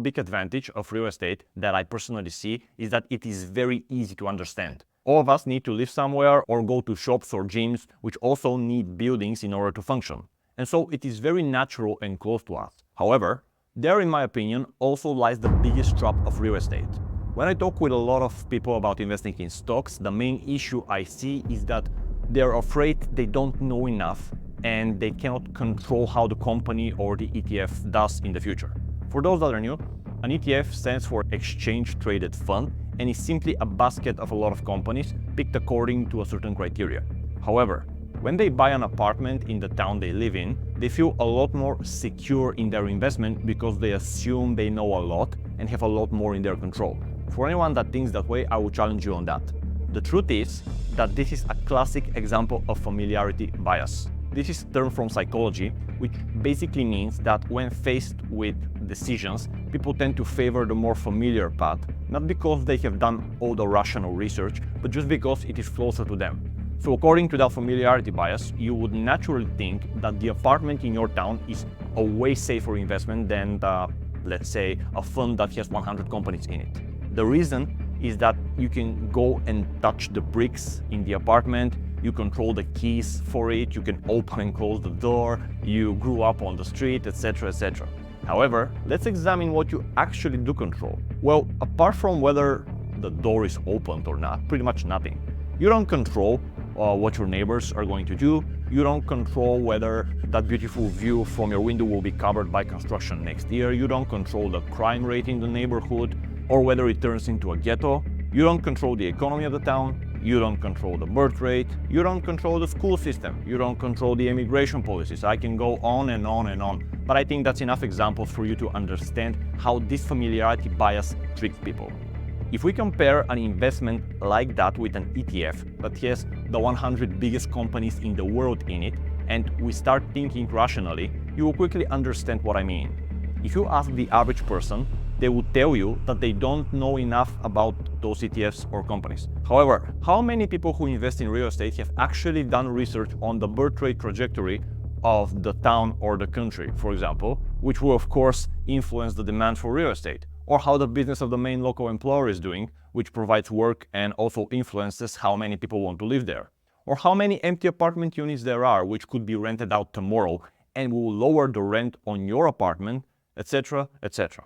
Big advantage of real estate that I personally see is that it is very easy to understand. All of us need to live somewhere or go to shops or gyms, which also need buildings in order to function. And so it is very natural and close to us. However, there, in my opinion, also lies the biggest trap of real estate. When I talk with a lot of people about investing in stocks, the main issue I see is that they're afraid they don't know enough and they cannot control how the company or the ETF does in the future. For those that are new, an ETF stands for Exchange Traded Fund and is simply a basket of a lot of companies picked according to a certain criteria. However, when they buy an apartment in the town they live in, they feel a lot more secure in their investment because they assume they know a lot and have a lot more in their control. For anyone that thinks that way, I will challenge you on that. The truth is that this is a classic example of familiarity bias. This is a term from psychology, which basically means that when faced with decisions, people tend to favor the more familiar path, not because they have done all the rational research, but just because it is closer to them. So according to that familiarity bias, you would naturally think that the apartment in your town is a way safer investment than, let's say, a fund that has 100 companies in it. The reason is that you can go and touch the bricks in the apartment, you control the keys for it, you can open and close the door, you grew up on the street, etc., etc. However, let's examine what you actually do control. Well, apart from whether the door is opened or not, pretty much nothing. You don't control what your neighbors are going to do. You don't control whether that beautiful view from your window will be covered by construction next year. You don't control the crime rate in the neighborhood or whether it turns into a ghetto. You don't control the economy of the town. You don't control the birth rate. You don't control the school system. You don't control the immigration policies. I can go on and on and on. But I think that's enough examples for you to understand how this familiarity bias tricks people. If we compare an investment like that with an ETF that has the 100 biggest companies in the world in it, and we start thinking rationally, you will quickly understand what I mean. If you ask the average person, they will tell you that they don't know enough about those ETFs or companies. However, how many people who invest in real estate have actually done research on the birth rate trajectory of the town or the country, for example, which will of course influence the demand for real estate? Or how the business of the main local employer is doing, which provides work and also influences how many people want to live there. Or how many empty apartment units there are, which could be rented out tomorrow and will lower the rent on your apartment, etc., etc.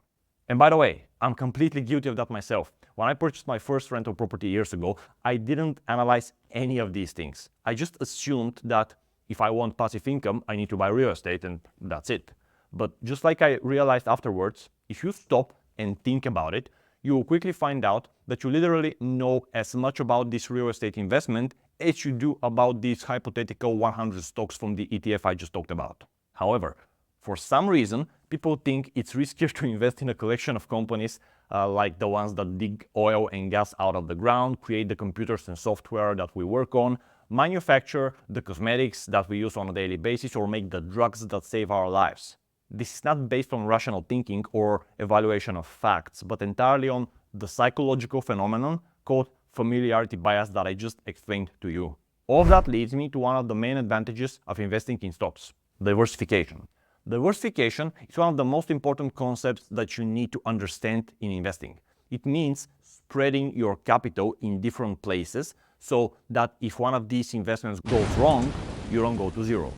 And by the way, I'm completely guilty of that myself. When I purchased my first rental property years ago, I didn't analyze any of these things. I just assumed that if I want passive income, I need to buy real estate and that's it. But just like I realized afterwards, if you stop and think about it, you will quickly find out that you literally know as much about this real estate investment as you do about these hypothetical 100 stocks from the ETF I just talked about. However, for some reason, people think it's riskier to invest in a collection of companies like the ones that dig oil and gas out of the ground, create the computers and software that we work on, manufacture the cosmetics that we use on a daily basis, or make the drugs that save our lives. This is not based on rational thinking or evaluation of facts, but entirely on the psychological phenomenon called familiarity bias that I just explained to you. All of that leads me to one of the main advantages of investing in stocks: diversification. Diversification is one of the most important concepts that you need to understand in investing. It means spreading your capital in different places so that if one of these investments goes wrong, you don't go to zero.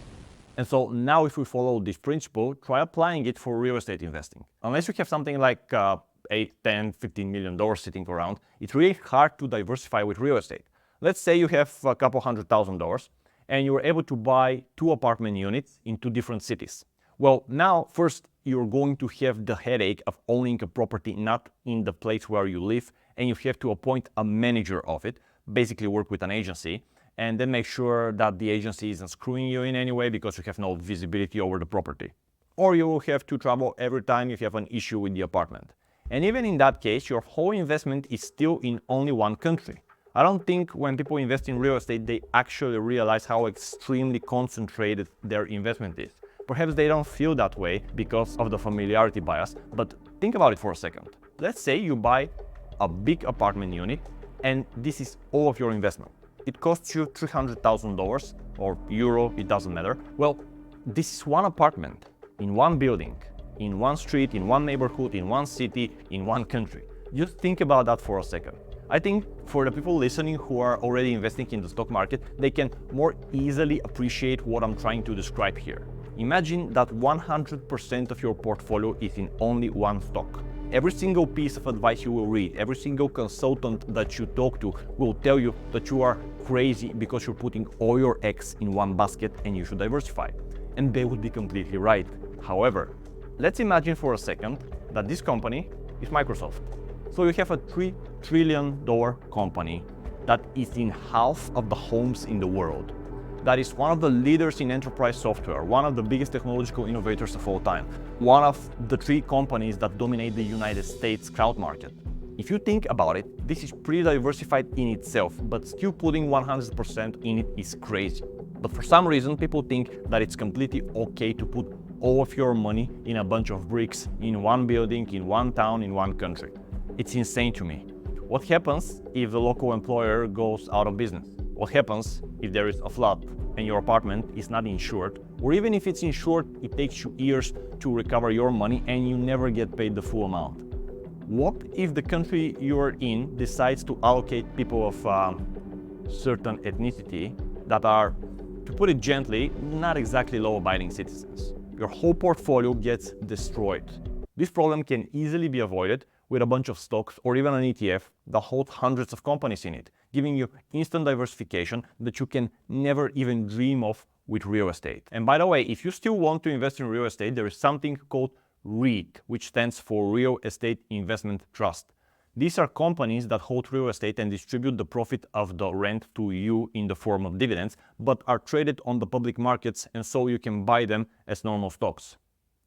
And so now if we follow this principle, try applying it for real estate investing. Unless you have something like $8, $10, $15 million sitting around, it's really hard to diversify with real estate. Let's say you have a couple $100,000 and you're able to buy 2 apartment units in 2 different cities. Well, now first you're going to have the headache of owning a property not in the place where you live, and you have to appoint a manager of it, basically work with an agency, and then make sure that the agency isn't screwing you in any way because you have no visibility over the property. Or you will have to travel every time you have an issue with the apartment. And even in that case, your whole investment is still in only one country. I don't think when people invest in real estate, they actually realize how extremely concentrated their investment is. Perhaps they don't feel that way because of the familiarity bias, but think about it for a second. Let's say you buy a big apartment unit and this is all of your investment. It costs you $300,000 or euro, it doesn't matter. Well, this is one apartment in one building. in one street, in one neighborhood, in one city, in one country. Just think about that for a second. I think for the people listening who are already investing in the stock market, they can more easily appreciate what I'm trying to describe here. Imagine that 100% of your portfolio is in only one stock. Every single piece of advice you will read, every single consultant that you talk to will tell you that you are crazy because you're putting all your eggs in one basket and you should diversify. And they would be completely right. However, let's imagine for a second that this company is Microsoft. So you have a $3 trillion company that is in half of the homes in the world. That is one of the leaders in enterprise software, one of the biggest technological innovators of all time, one of the 3 companies that dominate the United States cloud market. If you think about it, this is pretty diversified in itself, but still putting 100% in it is crazy. But for some reason, people think that it's completely okay to put all of your money in a bunch of bricks, in one building, in one town, in one country. It's insane to me. What happens if the local employer goes out of business? What happens if there is a flood and your apartment is not insured? Or even if it's insured, it takes you years to recover your money and you never get paid the full amount. What if the country you're in decides to allocate people of certain ethnicity that are, to put it gently, not exactly law-abiding citizens? Your whole portfolio gets destroyed. This problem can easily be avoided with a bunch of stocks or even an ETF that holds hundreds of companies in it, giving you instant diversification that you can never even dream of with real estate. And by the way, if you still want to invest in real estate, there is something called REIT, which stands for Real Estate Investment Trust. These are companies that hold real estate and distribute the profit of the rent to you in the form of dividends, but are traded on the public markets, and so you can buy them as normal stocks.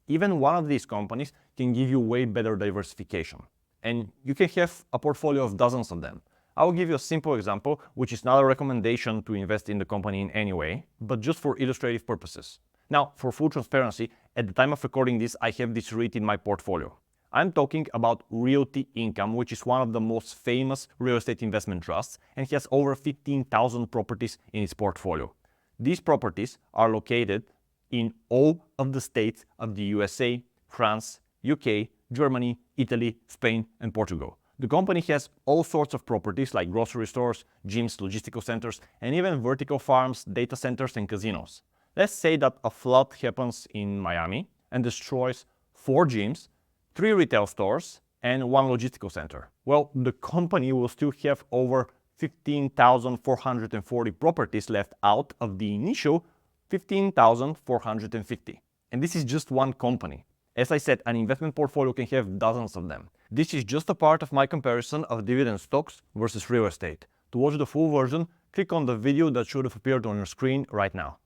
Even one of these companies can give you way better diversification, and you can have a portfolio of dozens of them. I will give you a simple example, which is not a recommendation to invest in the company in any way, but just for illustrative purposes. Now, for full transparency, at the time of recording this, I have this REIT in my portfolio. I'm talking about Realty Income, which is one of the most famous real estate investment trusts and has over 15,000 properties in its portfolio. These properties are located in all of the states of the USA, France, UK, Germany, Italy, Spain, and Portugal. The company has all sorts of properties like grocery stores, gyms, logistical centers, and even vertical farms, data centers, and casinos. Let's say that a flood happens in Miami and destroys 4 gyms, 3 retail stores, and 1 logistical center. Well, the company will still have over 15,440 properties left out of the initial 15,450. And this is just one company. As I said, an investment portfolio can have dozens of them. This is just a part of my comparison of dividend stocks versus real estate. To watch the full version, click on the video that should have appeared on your screen right now.